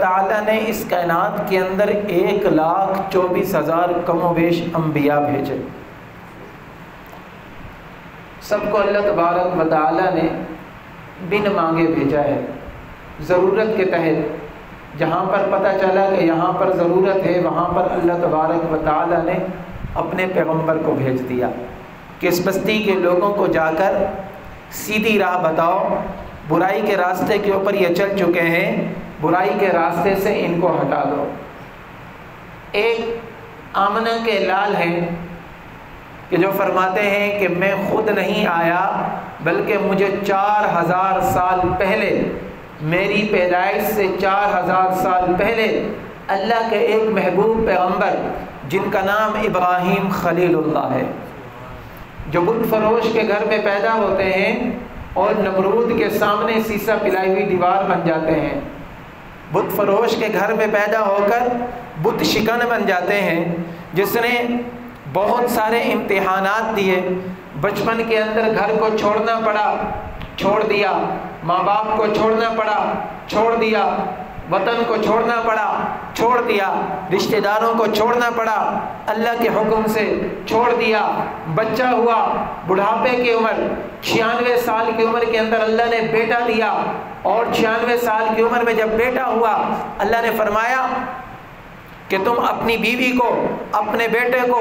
تعالیٰ نے اس کائنات کے اندر 1,24,000 کم و بیش انبیاء بھیجے. سب کو اللہ تبارک و تعالیٰ نے بن مانگے بھیجا ہے، ضرورت کے تحت. جہاں پر پتہ چلا کہ یہاں پر ضرورت ہے، وہاں پر اللہ تبارک و تعالیٰ نے اپنے پیغمبر کو بھیج دیا کہ اس بستی کے لوگوں کو جا کر سیدھی راہ بتاؤ، برائی کے راستے کے اوپر یہ چل چکے ہیں، برائی کے راستے سے ان کو ہٹا دو. ایک آمنہ کے لال ہیں کہ جو فرماتے ہیں کہ میں خود نہیں آیا بلکہ مجھے 4,000 سال پہلے، میری پیدائش سے 4,000 سال پہلے اللہ کے ایک محبوب پیغمبر جن کا نام ابراہیم خلیل اللہ ہے، جو بت فروش کے گھر میں پیدا ہوتے ہیں اور نمرود کے سامنے سیسا پلائی ہوئی دیوار بن جاتے ہیں، بت فروش کے گھر میں پیدا ہو کر بت شکن بن جاتے ہیں، جس نے بہت سارے امتحانات دیے. بچپن کے اندر گھر کو چھوڑنا پڑا، چھوڑ دیا، ماں باپ کو چھوڑنا پڑا، چھوڑ دیا، وطن کو چھوڑنا پڑا، چھوڑ دیا، رشتہ داروں کو چھوڑنا پڑا، اللہ کے حکم سے چھوڑ دیا. بچہ ہوا، بڑھاپے کی عمر 96 سال کی عمر کے اندر اللہ نے بیٹا دیا، اور 96 سال کی عمر میں جب بیٹا ہوا اللہ نے فرمایا کہ تم اپنی بیوی کو، اپنے بیٹے کو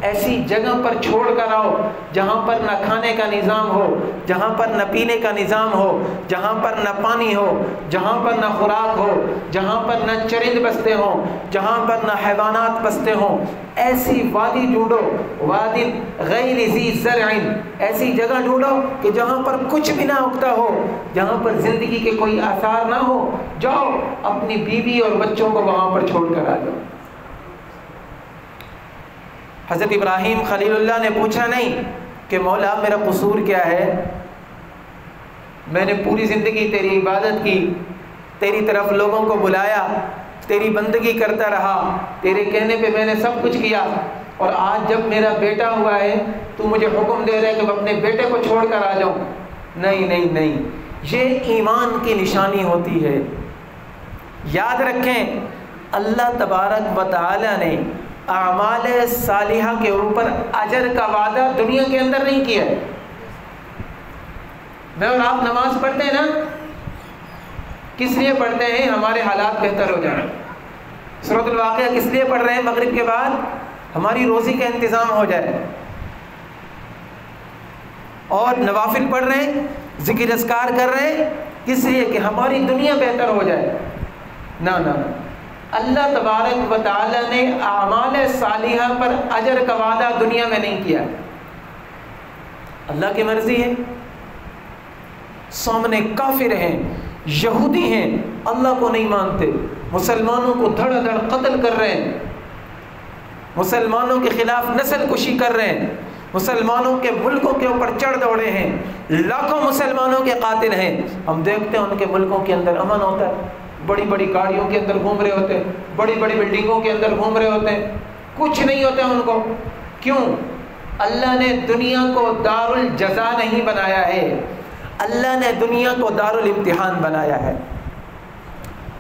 ایسی جگہ پر چھوڑ کر آؤ جہاں پر نہ کھانے کا نظام ہو، جہاں پر نہ پینے کا نظام ہو، جہاں پر نہ پانی ہو، جہاں پر نہ خوراک ہو، جہاں پر نہ چرند بستے ہوں، جہاں پر نہ حیوانات بستے ہوں. ایسی وادی ڈھونڈو، وادی غیر ذی زرع، ایسی جگہ ڈھونڈو کہ جہاں پر کچھ بھی نہ اگتا ہو، جہاں پر زندگی کے کوئی آثار نہ ہو. جاؤ اپنی بیوی اور بچوں کو وہاں پر چھوڑ کر آ جاؤ. حضرت ابراہیم خلیل اللہ نے پوچھا نہیں کہ مولا میرا قصور کیا ہے، میں نے پوری زندگی تیری عبادت کی، تیری طرف لوگوں کو بلایا، تیری بندگی کرتا رہا، تیرے کہنے پہ میں نے سب کچھ کیا، اور آج جب میرا بیٹا ہوا ہے تو مجھے حکم دے رہا ہے کہ میں اپنے بیٹے کو چھوڑ کر آ جاؤں. نہیں نہیں نہیں، یہ ایمان کی نشانی ہوتی ہے. یاد رکھیں اللہ تبارک و تعالی نے اعمال صالحہ کے اوپر اجر کا وعدہ دنیا کے اندر نہیں کیا ہے. میں اور آپ نماز پڑھتے ہیں نا، کس لیے پڑھتے ہیں؟ ہمارے حالات بہتر ہو جائیں. سورۃ الواقعہ کس لیے پڑھ رہے ہیں؟ مغرب کے بعد ہماری روزی کا انتظام ہو جائے. اور نوافل پڑھ رہے ہیں، ذکر اذکار کر رہے ہیں، کس لیے؟ کہ ہماری دنیا بہتر ہو جائے. نہ نہ، اللہ تبارک و تعالی نے اعمال صالحہ پر اجر کا وعدہ دنیا میں نہیں کیا. اللہ کی مرضی ہے. سامنے کافر ہیں، یہودی ہیں، اللہ کو نہیں مانتے، مسلمانوں کو دھڑ دھڑ قتل کر رہے ہیں، مسلمانوں کے خلاف نسل کشی کر رہے ہیں، مسلمانوں کے ملکوں کے اوپر چڑھ دوڑے ہیں، لاکھوں مسلمانوں کے قاتل ہیں. ہم دیکھتے ہیں ان کے ملکوں کے اندر امن ہوتا ہے، بڑی بڑی گاڑیوں کے اندر گھوم رہے ہوتے ہیں، بڑی بڑی بلڈنگوں کے اندر گھوم رہے ہوتے ہیں، کچھ نہیں ہوتا ان کو. کیوں؟ اللہ نے دنیا کو دار الجزا نہیں بنایا ہے، اللہ نے دنیا کو دار الامتحان بنایا ہے.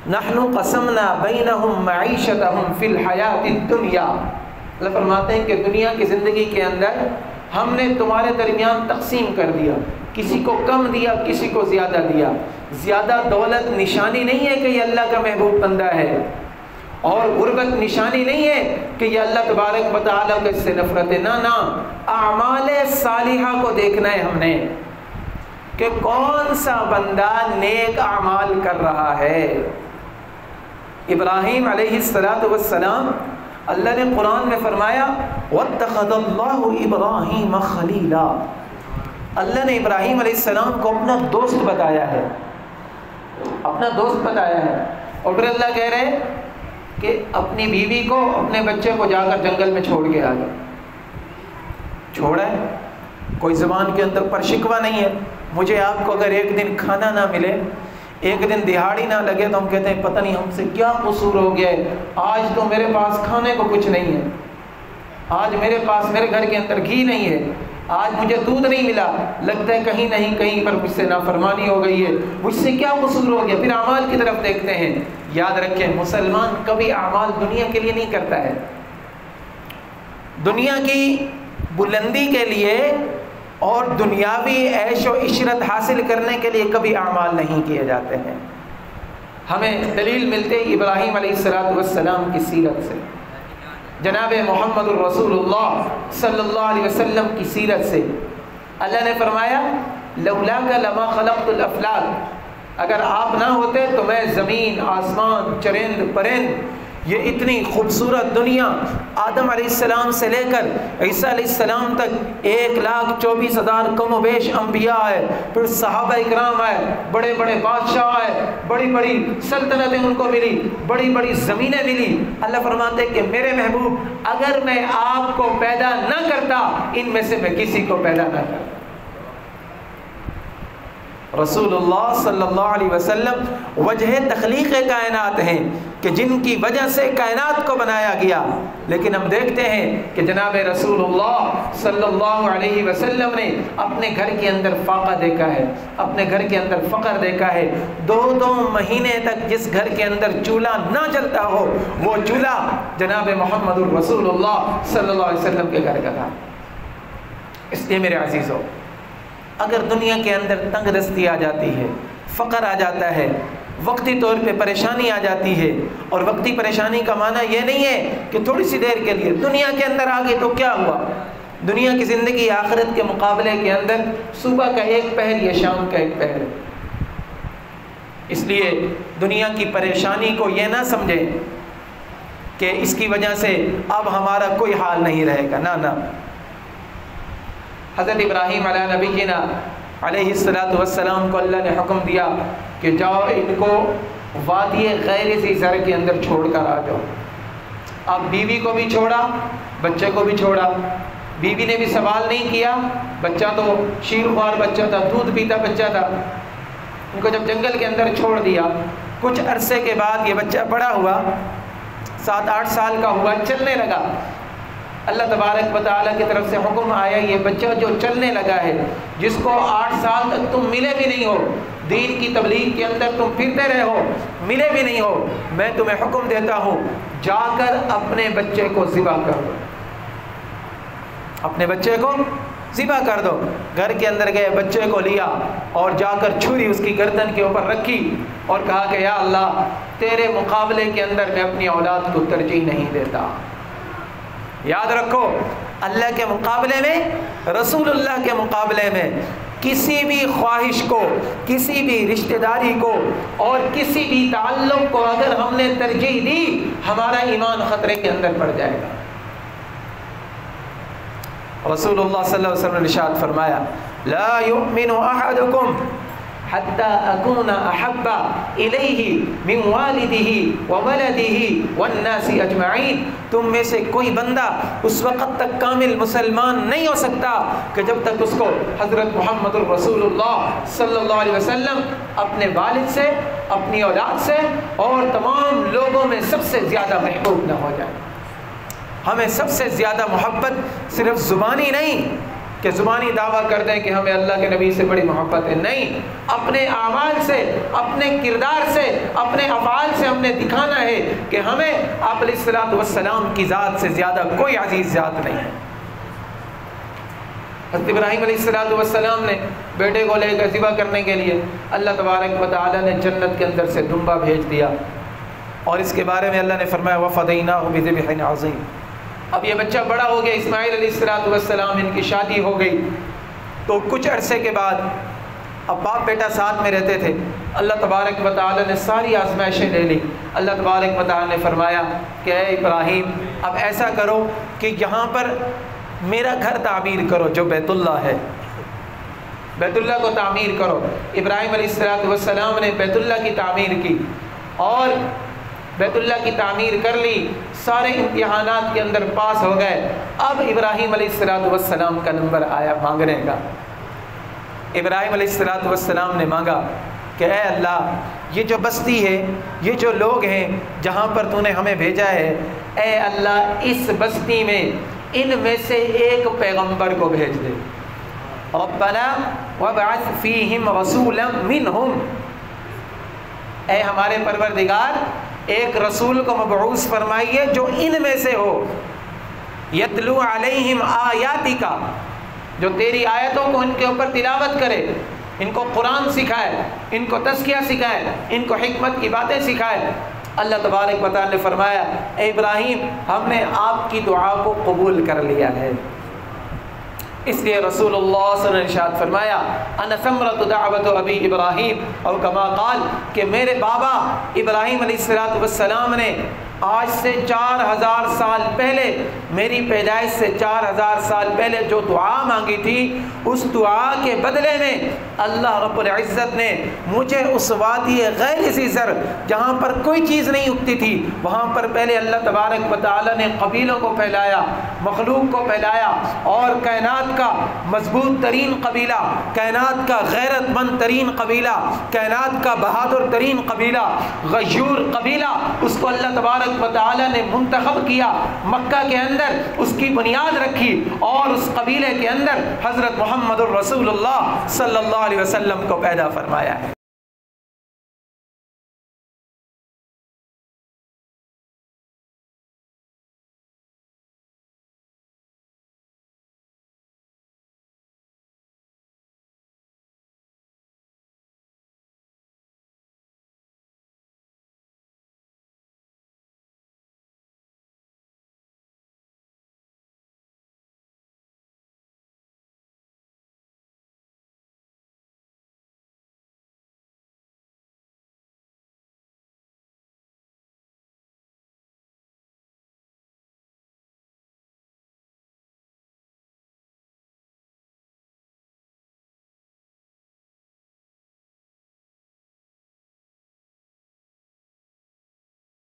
نحن قسمنا بینہم معیشتہم فی الحیات الدنیا. اللہ فرماتے ہیں کہ دنیا کی زندگی کے اندر ہم نے تمہارے درمیان تقسیم کر دیا، کسی کو کم دیا، کسی کو زیادہ دیا. زیادہ دولت نشانی نہیں ہے کہ یہ اللہ کا محبوب بندہ ہے، اور غربت نشانی نہیں ہے کہ یہ اللہ تبارک و تعالیٰ کے سے نفرت ہے. نہ نہ، اعمال صالحہ کو دیکھنا ہے ہم نے کہ کون سا بندہ نیک اعمال کر رہا ہے. ابراہیم علیہ السلام، اللہ نے قرآن میں فرمایا وَاتَّخَذَ اللَّهُ إِبْرَاهِيمَ خَلِيلًا. اللہ نے ابراہیم علیہ السلام کو اپنا دوست بتایا ہے، اپنا دوست بتایا ہے. اور پھر اللہ کہہ رہے ہیں کہ اپنی بیوی کو، اپنے بچے کو جا کر جنگل میں چھوڑ کے آ گئے. چھوڑا ہے، کوئی زبان کے اندر پر شکوہ نہیں ہے. مجھے آپ کو اگر ایک دن کھانا نہ ملے، ایک دن دہاڑی نہ لگے، تو ہم کہتے ہیں پتہ نہیں ہم سے کیا قصور ہو گیا ہے، آج تو میرے پاس کھانے کو کچھ نہیں ہے، آج میرے پاس میرے گھر کے اندر گھی نہیں ہے، آج مجھے دودھ نہیں ملا، لگتا ہے کہیں نہیں کہیں پر مجھ سے نافرمانی ہو گئی ہے، مجھ سے کیا قصور ہو گیا. پھر اعمال کی طرف دیکھتے ہیں، یاد رکھیں مسلمان کبھی اعمال دنیا کے لیے نہیں کرتا ہے، دنیا کی بلندی کے لیے اور دنیاوی عیش و عشرت حاصل کرنے کے لیے کبھی اعمال نہیں کیے جاتے ہیں۔ ہمیں دلیل ملتے ابراہیم علیہ السلام کی سیرت سے، جناب محمد الرسول اللہ صلی اللہ علیہ وسلم کی سیرت سے۔ اللہ نے فرمایا لولاک لما خلقت الافلاک، اگر آپ نہ ہوتے تو میں زمین، آسمان، چرند پرند، یہ اتنی خوبصورت دنیا، آدم علیہ السلام سے لے کر عیسیٰ علیہ السلام تک 1,24,000 کم و بیش انبیاء آئے، پھر صحابہ اکرام آئے، بڑے بڑے بادشاہ آئے، بڑی بڑی سلطنتیں ان کو ملی، بڑی بڑی زمینیں ملی۔ اللہ فرماتے کہ میرے محبوب اگر میں آپ کو پیدا نہ کرتا ان میں سے میں کسی کو پیدا نہ کرتا۔ رسول اللہ صلی اللہ علیہ وسلم وجہ تخلیق کائنات ہیں کہ جن کی وجہ سے کائنات کو بنایا گیا، لیکن ہم دیکھتے ہیں کہ جناب رسول اللہ صلی اللہ علیہ وسلم نے اپنے گھر کے اندر فاقہ دیکھا ہے، اپنے گھر کے اندر فقر دیکھا ہے۔ 2 مہینے تک جس گھر کے اندر چولہا نہ جلتا ہو وہ چولہا جناب محمد الرسول اللہ صلی اللہ علیہ وسلم کے گھر کا تھا۔ اس لیے میرے عزیزو، اگر دنیا کے اندر تنگ دستی آ جاتی ہے، فقر آ جاتا ہے، وقتی طور پہ پریشانی آ جاتی ہے، اور وقتی پریشانی کا معنی یہ نہیں ہے کہ تھوڑی سی دیر کے لیے دنیا کے اندر آ گئی تو کیا ہوا۔ دنیا کی زندگی آخرت کے مقابلے کے اندر صبح کا ایک پہر یا شام کا ایک پہر ہے۔ اس لیے دنیا کی پریشانی کو یہ نہ سمجھیں کہ اس کی وجہ سے اب ہمارا کوئی حال نہیں رہے گا، نہ۔ حضرت ابراہیم علیہ نبی جینا علیہ السلام کو اللہ نے حکم دیا کہ جاؤ ان کو وادی غیر ذی زرع کے اندر چھوڑ کر آ جاؤ۔ اب بیوی کو بھی چھوڑا، بچے کو بھی چھوڑا۔ بیوی نے بھی سوال نہیں کیا، بچہ تو شیرخوار بچہ تھا، دودھ پیتا بچہ تھا۔ ان کو جب جنگل کے اندر چھوڑ دیا، کچھ عرصے کے بعد یہ بچہ بڑا ہوا، 7-8 سال کا ہوا، چلنے لگا۔ اللہ تبارک و تعالیٰ کی طرف سے حکم آیا یہ بچہ جو چلنے لگا ہے، جس کو 8 سال تک تم ملے بھی نہیں ہو، دین کی تبلیغ کے اندر تم پھرتے رہے ہو، ملے بھی نہیں ہو، میں تمہیں حکم دیتا ہوں جا کر اپنے بچے کو ذبح کر دو، اپنے بچے کو ذبح کر دو۔ گھر کے اندر گئے، بچے کو لیا اور جا کر چھری اس کی گردن کے اوپر رکھی اور کہا کہ یا اللہ تیرے مقابلے کے اندر میں اپنی اولاد کو ترجیح نہیں دیتا۔ یاد رکھو اللہ کے مقابلے میں، رسول اللہ کے مقابلے میں کسی بھی خواہش کو، کسی بھی رشتہ داری کو اور کسی بھی تعلق کو اگر ہم نے ترجیح دی ہمارا ایمان خطرے کے اندر پڑ جائے گا۔ رسول اللہ صلی اللہ علیہ وسلم نے ارشاد فرمایا لا یؤمن احدکم حتی اکون احب الیہ من والدہ وولدہ والناس اجمعین، تم میں سے کوئی بندہ اس وقت تک کامل مسلمان نہیں ہو سکتا کہ جب تک اس کو حضرت محمد الرسول اللہ صلی اللہ علیہ وسلم اپنے والد سے، اپنی اولاد سے اور تمام لوگوں میں سب سے زیادہ محبوب نہ ہو جائے۔ ہمیں سب سے زیادہ محبت صرف زبانی نہیں کہ زبانی دعویٰ کر دیں کہ ہمیں اللہ کے نبی سے بڑی محبت ہے، نہیں، اپنے اعمال سے، اپنے کردار سے، اپنے افعال سے ہم نے دکھانا ہے کہ ہمیں آپ علیہ الصلوۃ والسلام کی ذات سے زیادہ کوئی عزیز ذات نہیں ہے۔ حضرت ابراہیم علیہ الصلوۃ والسلام نے بیٹے کو لے کر ذبح کرنے کے لیے اللہ تبارک و تعالیٰ نے جنت کے اندر سے دمبا بھیج دیا، اور اس کے بارے میں اللہ نے فرمایا وَفَدَيْنَاهُ بِذِبْحٍ عَظِيمٍ۔ اب یہ بچہ بڑا ہو گیا، اسماعیل علیہ السلام، ان کی شادی ہو گئی، تو کچھ عرصے کے بعد اب باپ بیٹا ساتھ میں رہتے تھے، اللہ تبارک و تعالی نے ساری آزمائشیں لے لی۔ اللہ تبارک و تعالی نے فرمایا کہ اے ابراہیم اب ایسا کرو کہ یہاں پر میرا گھر تعمیر کرو جو بیت اللہ ہے، بیت اللہ کو تعمیر کرو۔ ابراہیم علیہ السلام نے بیت اللہ کی تعمیر کی اور بیت اللہ کی تعمیر کر لی، سارے امتحانات کے اندر پاس ہو گئے۔ اب ابراہیم علیہ السلام کا نمبر آیا مانگنے کا۔ ابراہیم علیہ السلام نے مانگا کہ اے اللہ یہ جو بستی ہے، یہ جو لوگ ہیں جہاں پر تو نے ہمیں بھیجا ہے، اے اللہ اس بستی میں ان میں سے ایک پیغمبر کو بھیج دے۔ ربنا وابعث فیہم رسولا منہم، اے ہمارے پروردگار ایک رسول کو مبعوث فرمائیے جو ان میں سے ہو، یتلو علیہم آیاتک، جو تیری آیتوں کو ان کے اوپر تلاوت کرے، ان کو قرآن سکھائے، ان کو تزکیہ سکھائے، ان کو حکمت کی باتیں سکھائے۔ اللہ تبارک و تعالی نے فرمایا اے ابراہیم ہم نے آپ کی دعا کو قبول کر لیا ہے۔ اس لیے رسول اللہ صلی اللہ علیہ وسلم نے ارشاد فرمایا انا ثمرۃ دعوت ابی ابراہیم، اور کما قال کہ میرے بابا ابراہیم علیہ السلام نے آج سے 4000 سال پہلے، میری پیدائش سے 4000 سال پہلے جو دعا مانگی تھی، اس دعا کے بدلے میں اللہ رب العزت نے مجھے اس وادی غیر ذی زر جہاں پر کوئی چیز نہیں اگتی تھی، وہاں پر پہلے اللہ تبارک و تعالی نے قبیلوں کو پھیلایا، مخلوق کو پھیلایا، اور کائنات کا مضبوط ترین قبیلہ، کائنات کا غیرت مند ترین قبیلہ، کائنات کا بہادر ترین قبیلہ، غیور قبیلہ، اس کو اللہ تبارک و تعالی نے منتخب کیا، مکہ کے اندر اس کی بنیاد رکھی، اور اس قبیلے کے اندر حضرت محمد الرسول اللہ صلی اللہ علیہ وسلم کو پیدا فرمایا ہے۔